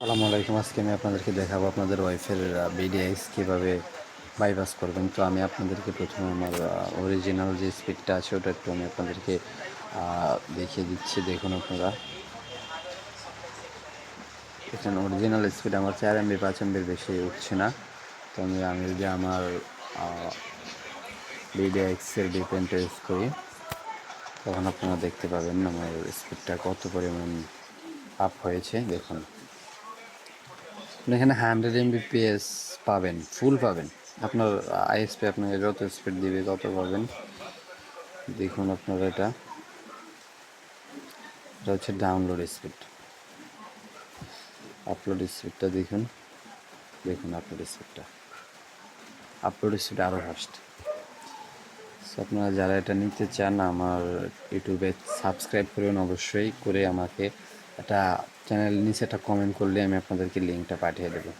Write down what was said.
আসসালামু আলাইকুম। আজকে আমি আপনাদেরকে দেখাবো আপনাদের ওয়াইফের বিডিএক্স কীভাবে বাইপাস করবেন। তো আমি আপনাদেরকে প্রথমে আমার অরিজিনাল যে স্পিডটা আছে ওটা একটু আমি আপনাদেরকে দেখিয়ে দিচ্ছি। দেখুন আপনারা এখানে অরিজিনাল স্পিড আমার 4 MB 5 MBর বেশি উঠছে না। তো আমি যদি আমার বিডিএক্সের ডিপেন্ড ইউজ করি তখন আপনারা দেখতে পাবেন আমার স্পিডটা কত পরিমাণ আপ হয়েছে। দেখুন এখানে 100 MBps পাবেন, ফুল পাবেন। আপনার আইএসপি আপনাকে যত স্পিড দিবে তত পাবেন। দেখুন আপনারা এটা হচ্ছে ডাউনলোড স্পিড। আপলোড স্পিডটা দেখুন, আপলোড স্পিড আরও ফাস্ট। সো আপনারা যারা এটা নিতে চান আমার ইউটিউবে সাবস্ক্রাইব করবেন অবশ্যই, করে আমাকে একটা চ্যানেল নিচে একটা কমেন্ট করলে আমি আপনাদেরকে লিঙ্কটা পাঠিয়ে দেবো।